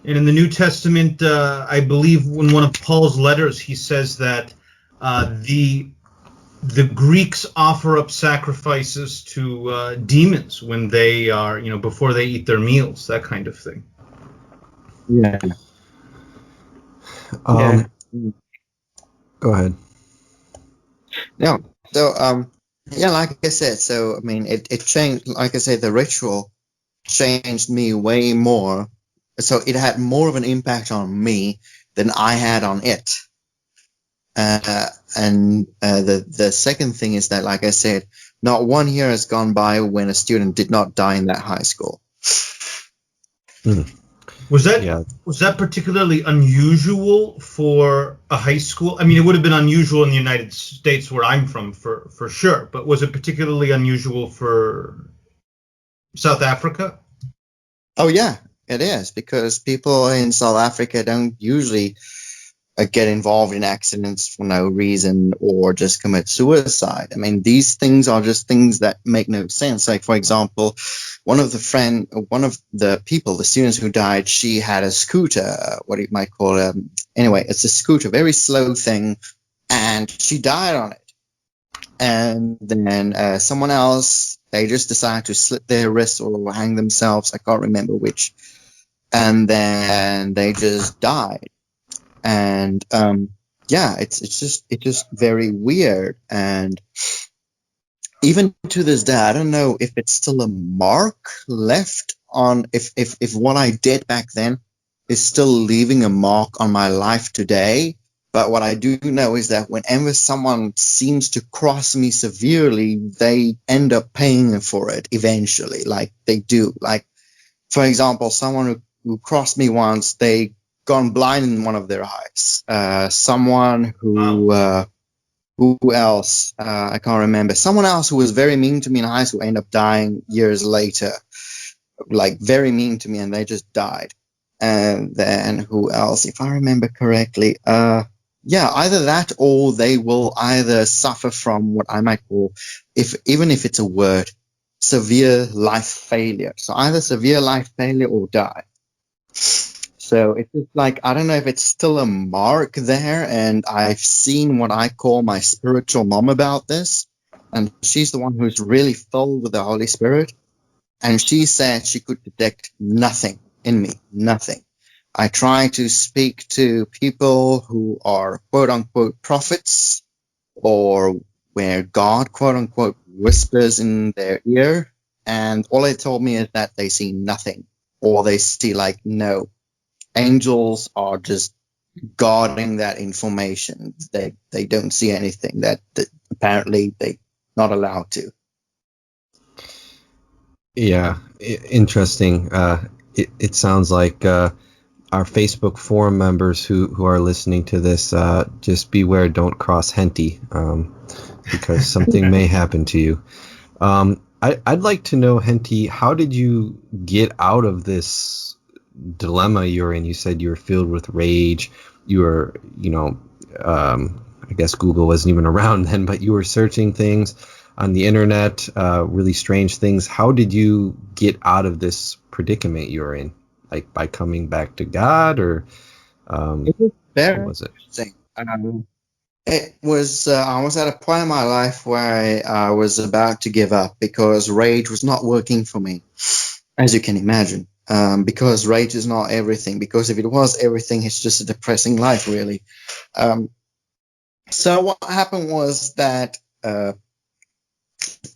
C: and in the New Testament, I believe in one of Paul's letters, he says that the Greeks offer up sacrifices to demons when they are, before they eat their meals, that kind of thing.
B: Yeah.
A: Go ahead.
B: No. So, yeah, like I said, so, I mean, it changed, like I said, the ritual changed me way more. So it had more of an impact on me than I had on it. And the second thing is that, like I said, not 1 year has gone by when a student did not die in that high school.
C: Was that
A: Yeah.
C: was that particularly unusual for a high school? I mean, it would have been unusual in the United States where I'm from for sure, but was it particularly unusual for South Africa?
B: Oh yeah, it is, because people in South Africa don't usually get involved in accidents for no reason or just commit suicide. I mean, these things are just things that make no sense. Like, for example, one of the people, the students who died, she had a scooter, what you might call anyway, it's a scooter, very slow thing, and she died on it. And then someone else, they just decided to slit their wrists or hang themselves. I can't remember which. And then they just died. And yeah, it's just very weird. And even to this day, I don't know if it's still a mark left on if what I did back then is still leaving a mark on my life today. But what I do know is that whenever someone seems to cross me severely, they end up paying for it eventually. Like they do. Like, for example, someone who crossed me once, they gone blind in one of their eyes. Someone who else? I can't remember. Someone else who was very mean to me in high school ended up dying years later. Like very mean to me, and they just died. And then who else? If I remember correctly, yeah, either that or they will either suffer from what I might call, even if it's a word, severe life failure. So either severe life failure or die. So it's just like, I don't know if it's still a mark there. And I've seen what I call my spiritual mom about this. And she's the one who's really filled with the Holy Spirit. And she said she could detect nothing in me, nothing. I try to speak to people who are quote unquote prophets, or where God quote unquote whispers in their ear. And all they told me is that they see nothing, or they see like, no, angels are just guarding that information. They don't see anything that apparently they're not allowed to.
A: Yeah, interesting. It sounds like our Facebook forum members who are listening to this, just beware, don't cross Hentie, because something may happen to you. I'd like to know, Hentie, how did you get out of this dilemma you're in? You said you were filled with rage. You were, I guess Google wasn't even around then, but you were searching things on the internet, really strange things. How did you get out of this predicament you were in? Like by coming back to God, or
B: It was very
A: what was it?
B: interesting. It was, I was at a point in my life where I was about to give up because rage was not working for me, as you can imagine. Because rage is not everything. Because if it was everything, it's just a depressing life, really. So what happened was that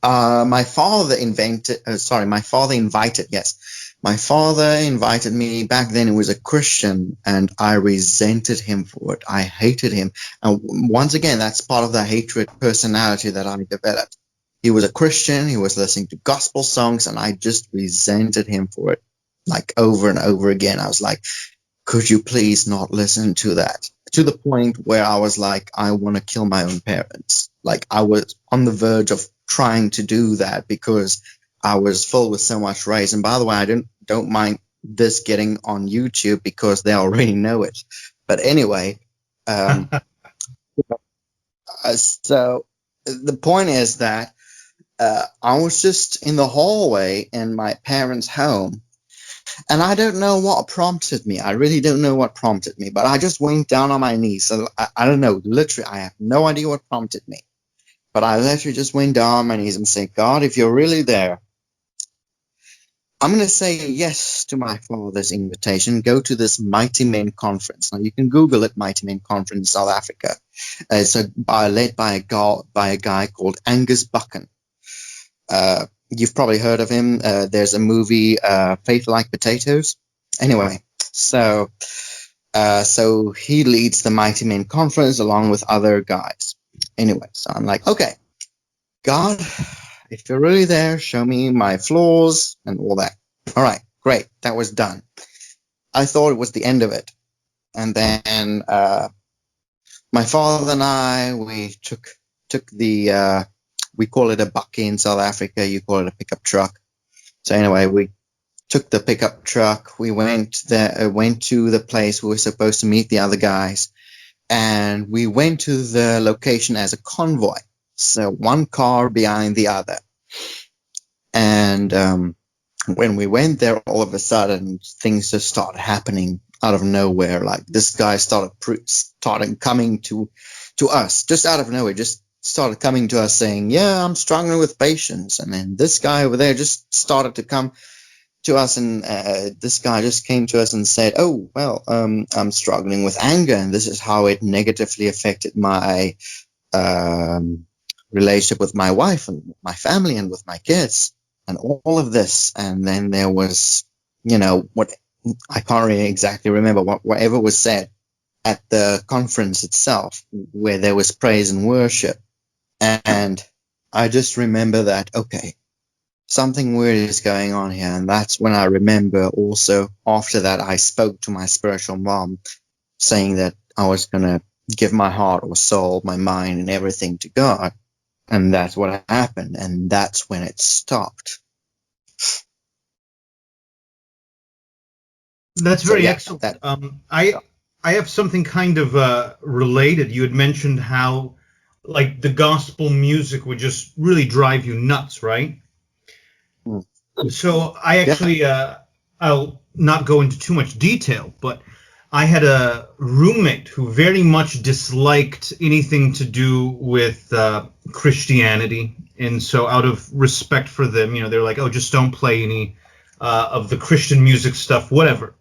B: my father invited me. Back then he was a Christian, and I resented him for it. I hated him. And once again, that's part of the hatred personality that I developed. He was a Christian, he was listening to gospel songs, and I just resented him for it, like over and over again. I was like, could you please not listen to that? To the point where I was like, I want to kill my own parents. Like, I was on the verge of trying to do that because I was filled with so much rage. And by the way, I don't mind this getting on YouTube because they already know it. But anyway, so the point is that I was just in the hallway in my parents' home, and I don't know what prompted me. I really don't know what prompted me, but I just went down on my knees. So I don't know. Literally, I have no idea what prompted me. But I literally just went down on my knees and said, God, if you're really there, I'm going to say yes to my father's invitation. Go to this Mighty Men Conference. Now, you can Google it, Mighty Men Conference, South Africa. It's led by a guy called Angus Buchan. You've probably heard of him. There's a movie, Faith Like Potatoes. Anyway, so he leads the Mighty Men Conference along with other guys. Anyway, so I'm like, okay, God, if you're really there, show me my flaws and all that. All right, great. That was done. I thought it was the end of it. And then my father and I, we took the we call it a bucky in South Africa. You call it a pickup truck. So anyway, we took the pickup truck. We went to the place we were supposed to meet the other guys, and we went to the location as a convoy. So one car behind the other. And when we went there, all of a sudden things just started happening out of nowhere. Like this guy started coming to us just out of nowhere. Just started coming to us saying, "Yeah, I'm struggling with patience." And then this guy over there just started to come to us, and this guy just came to us and said, "Oh, well, I'm struggling with anger, and this is how it negatively affected my relationship with my wife and my family and with my kids and all of this." And then there was, what I can't really exactly remember whatever was said at the conference itself, where there was praise and worship. And I just remember that, okay, something weird is going on here. And that's when I remember also after that, I spoke to my spiritual mom saying that I was going to give my heart or soul, my mind and everything to God. And that's what happened. And that's when it stopped.
C: That's very excellent. I have something kind of related. You had mentioned how, like, the gospel music would just really drive you nuts, right?
B: Mm.
C: So I actually, I'll not go into too much detail, but I had a roommate who very much disliked anything to do with Christianity. And so out of respect for them, they're like, oh, just don't play any of the Christian music stuff, whatever.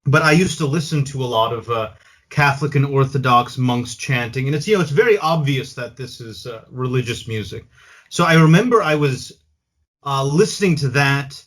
C: But I used to listen to a lot of Catholic and Orthodox monks chanting, and it's very obvious that this is religious music. So I remember I was listening to that,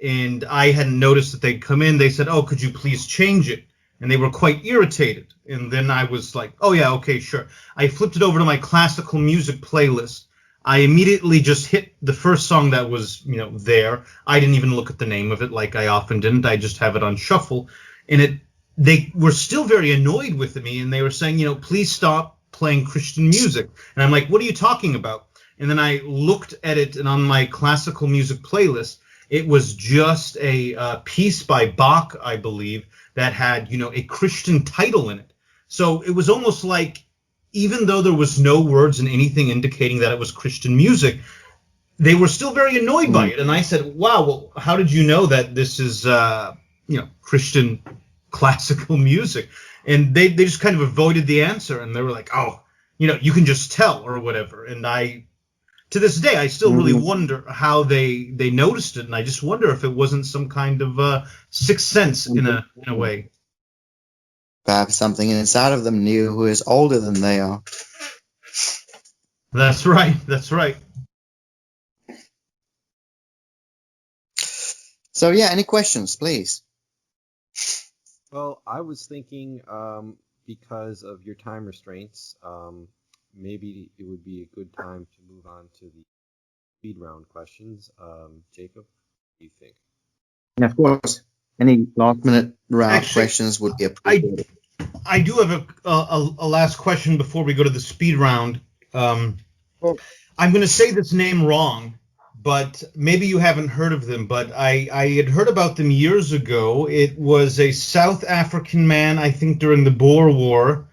C: and I hadn't noticed that they'd come in. They said, "Oh, could you please change it?" And they were quite irritated. And then I was like, "Oh yeah, okay, sure." I flipped it over to my classical music playlist. I immediately just hit the first song that was there. I didn't even look at the name of it, like I often didn't. I just have it on shuffle. And they were still very annoyed with me, and they were saying, "Please stop playing Christian music." And I'm like, "What are you talking about?" And then I looked at it, and on my classical music playlist, it was just a piece by Bach, I believe, that had, a Christian title in it. So it was almost like, even though there was no words and anything indicating that it was Christian music, they were still very annoyed by it. And I said, "Wow, well, how did you know that this is Christian classical music?" And they just kind of avoided the answer, and they were like, "Oh, you can just tell," or whatever. And to this day, I still really wonder how they noticed it, and I just wonder if it wasn't some kind of sixth sense in a way.
B: Perhaps something inside of them knew who is older than they are.
C: That's right. That's right.
B: So yeah, any questions, please?
A: Well, I was thinking, because of your time restraints, maybe it would be a good time to move on to the speed round questions. Jacob, what do you think?
B: Yeah, of course. Any last-minute round questions would be appreciated.
C: I do have a last question before we go to the speed round. I'm going to say this name wrong, but maybe you haven't heard of them, but I had heard about them years ago. It was a South African man, I think during the Boer War,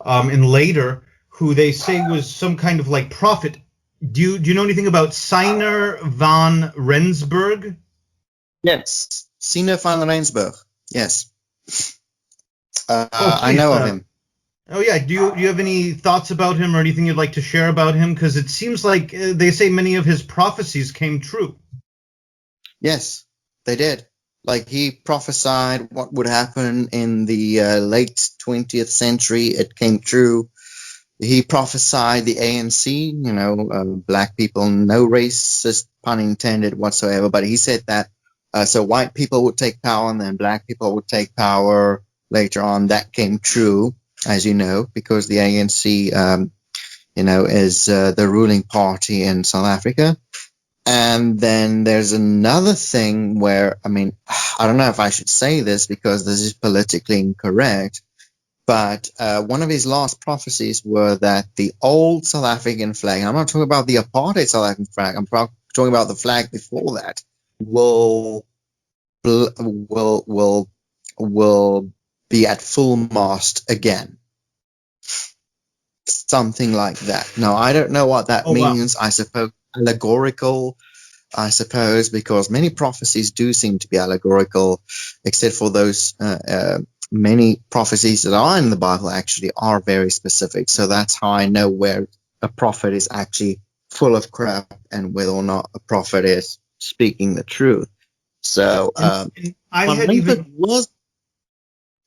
C: and later, who they say was some kind of like prophet. Do you know anything about Siener van Rensburg?
B: Yes, Siener van Rensburg. Yes, I know of him.
C: Oh yeah, do you have any thoughts about him or anything you'd like to share about him? Because it seems like they say many of his prophecies came true.
B: Yes, they did. Like he prophesied what would happen in the late 20th century. It came true. He prophesied the ANC, black people, no racist, pun intended whatsoever. But he said that so white people would take power and then black people would take power later on. That came true, as you know, because the ANC, is the ruling party in South Africa. And then there's another thing where, I mean, I don't know if I should say this because this is politically incorrect, but one of his last prophecies were that the old South African flag, and I'm not talking about the apartheid South African flag, I'm talking about the flag before that, will be at full mast again. Something like that. Now, I don't know what that means. Wow. I suppose allegorical, because many prophecies do seem to be allegorical, except for those many prophecies that are in the Bible actually are very specific. So that's how I know where a prophet is actually full of crap and whether or not a prophet is speaking the truth. So
C: I had even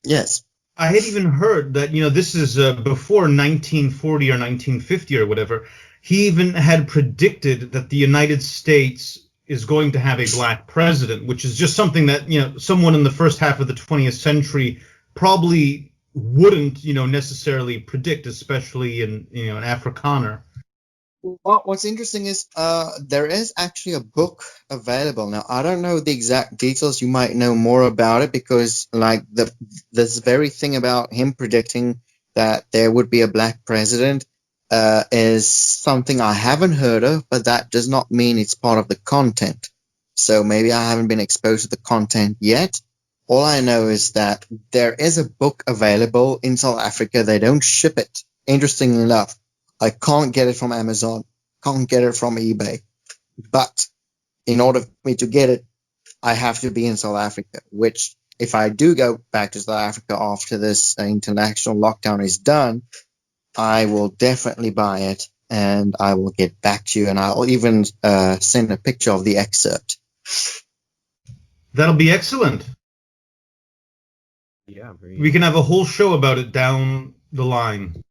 B: yes.
C: I had even heard that, this is before 1940 or 1950 or whatever. He even had predicted that the United States is going to have a black president, which is just something that, someone in the first half of the 20th century probably wouldn't, necessarily predict, especially in, an Afrikaner.
B: Well, what's interesting is there is actually a book available. Now, I don't know the exact details. You might know more about it because, like, this very thing about him predicting that there would be a black president is something I haven't heard of, but that does not mean it's part of the content. So maybe I haven't been exposed to the content yet. All I know is that there is a book available in South Africa. They don't ship it, interestingly enough. I can't get it from Amazon, can't get it from eBay. But in order for me to get it, I have to be in South Africa, which if I do go back to South Africa after this international lockdown is done, I will definitely buy it and I will get back to you. And I'll even send a picture of the excerpt.
C: That'll be excellent.
A: Yeah,
C: we can have a whole show about it down the line.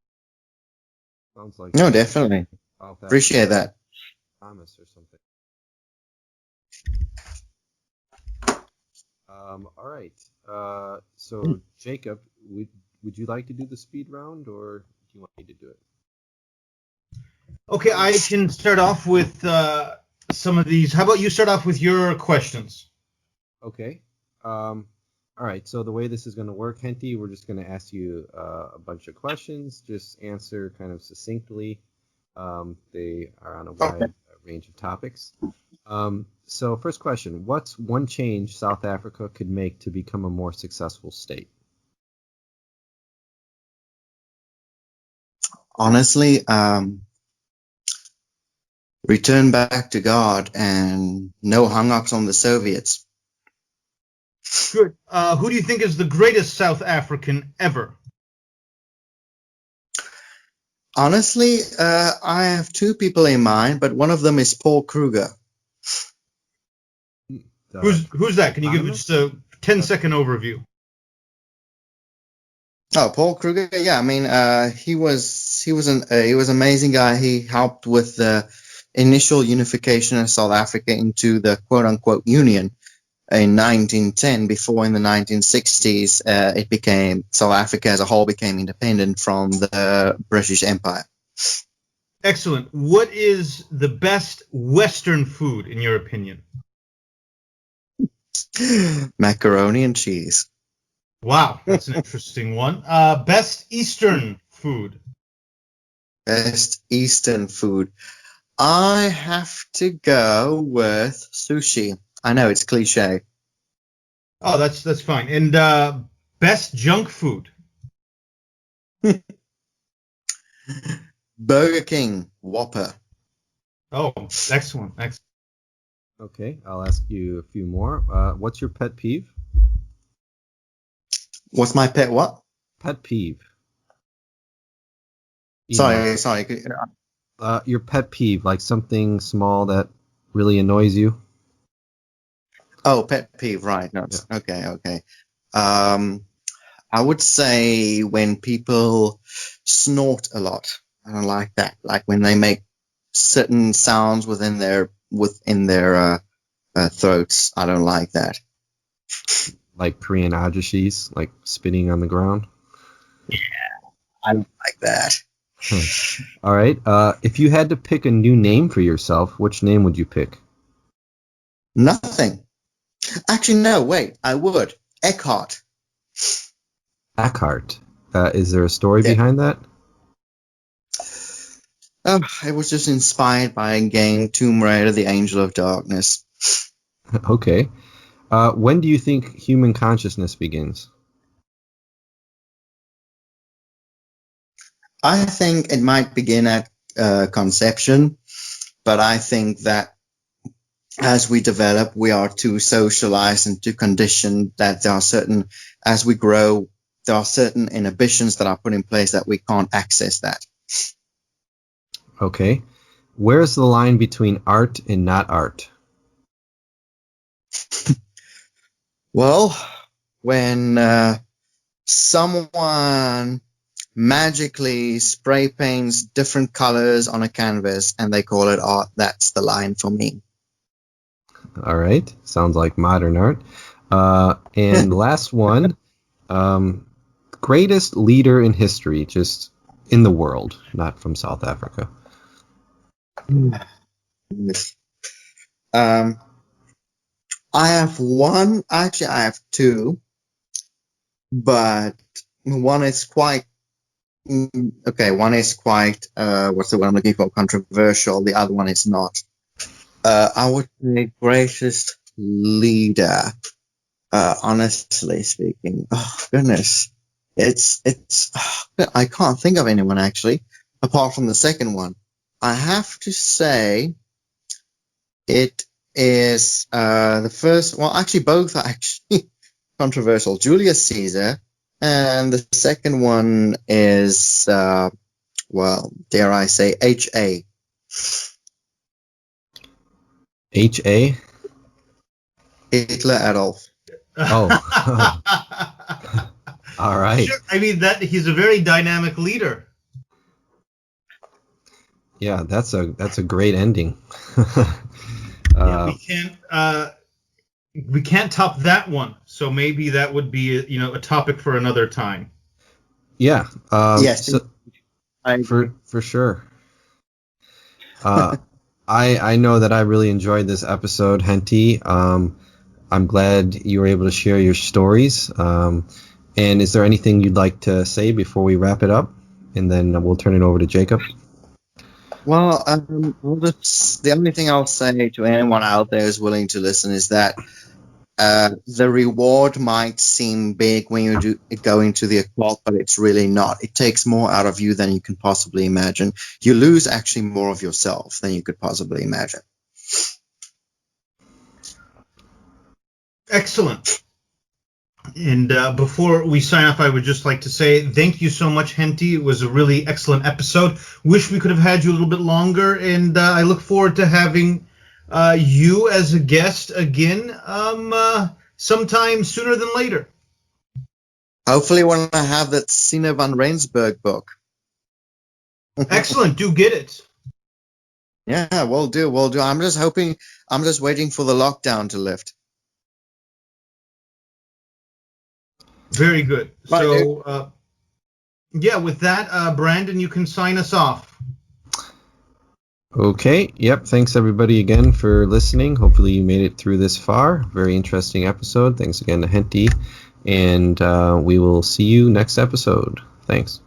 A: Sounds like
B: no, definitely. Appreciate that.
A: Thomas or something. All right. So Jacob, would you like to do the speed round, or do you want me to do it?
C: Okay, I can start off with some of these. How about you start off with your questions?
A: Okay. All right, so the way this is going to work, Hentie, we're just going to ask you a bunch of questions. Just answer kind of succinctly. They are on a wide range of topics. So first question, what's one change South Africa could make to become a more successful state?
B: Honestly, return back to God and no hang-ups on the Soviets.
C: Good. Who do you think is the greatest South African ever?
B: Honestly, I have two people in mind, but one of them is Paul Kruger.
C: Who's that? Can you give just a 10-second overview?
B: Oh, Paul Kruger. Yeah, I mean, he was an amazing guy. He helped with the initial unification of South Africa into the quote unquote union in 1910. Before in the 1960s, South Africa as a whole became independent from the British Empire.
C: Excellent. What is the best Western food in your opinion?
B: Macaroni and cheese.
C: Wow, that's an interesting one. Best Eastern food.
B: Best Eastern food. I have to go with sushi. I know it's cliche.
C: Oh, that's fine. And best junk food.
B: Burger King Whopper.
C: Oh, excellent.
A: Okay, I'll ask you a few more. What's your pet peeve?
B: What's my pet what?
A: Pet peeve.
B: Sorry.
A: Your pet peeve, like something small that really annoys you.
B: Oh, pet peeve, right. No, yeah. Okay. I would say when people snort a lot. I don't like that. Like when they make certain sounds within their throats. I don't like that.
A: Like Korean ajishis, like spitting on the ground.
B: Yeah, I don't like that.
A: All right. If you had to pick a new name for yourself, which name would you pick?
B: Nothing. Actually, no, wait, I would. Eckhart.
A: Eckhart. Is there a story
B: Yeah.
A: behind that?
B: I was just inspired by a game, Tomb Raider, The Angel of Darkness.
A: Okay. When do you think human consciousness begins?
B: I think it might begin at conception, but I think that as we develop, we are too socialized and too conditioned that there are certain, as we grow, there are certain inhibitions that are put in place that we can't access that.
A: Okay. Where's the line between art and not art?
B: Well, when someone magically spray paints different colors on a canvas and they call it art, that's the line for me.
A: All right. Sounds like modern art. And last one. Greatest leader in history, just in the world, not from South Africa.
B: I have one, actually I have two, but one is quite, one is quite, what's the word I'm looking for, controversial. The other one is not. I would say greatest leader, honestly speaking. Oh, goodness. I can't think of anyone actually, apart from the second one. I have to say it is the first. Well, actually, both are actually controversial. Julius Caesar, and the second one is, well, dare I say, H.A.
A: H.A.?
B: Hitler Adolf.
A: Oh. All right.
C: Sure. I mean, that he's a very dynamic leader.
A: Yeah, that's a great ending.
C: Yeah, we can't top that one. So maybe that would be a topic for another time.
B: Yes,
A: for sure. I know that I really enjoyed this episode, Hentie. I'm glad you were able to share your stories. And is there anything you'd like to say before we wrap it up? And then we'll turn it over to Jacob.
B: Well, the only thing I'll say to anyone out there who's willing to listen is that the reward might seem big when you go into the occult, but it's really not. It takes more out of you than you can possibly imagine. You lose actually more of yourself than you could possibly imagine.
C: Excellent. And before we sign off, I would just like to say thank you so much, Hentie. It was a really excellent episode. Wish we could have had you a little bit longer, and I look forward to having you as a guest again sometime sooner than later.
B: Hopefully when I have that Sina van Rensburg book.
C: Excellent. Do get it.
B: Yeah, we'll do. I'm just waiting for the lockdown to lift.
C: Very good.
B: Bye,
C: so, with that, Brandon, you can sign us off.
A: Okay. Yep. Thanks, everybody, again for listening. Hopefully you made it through this far. Very interesting episode. Thanks again to Hentie. And we will see you next episode. Thanks.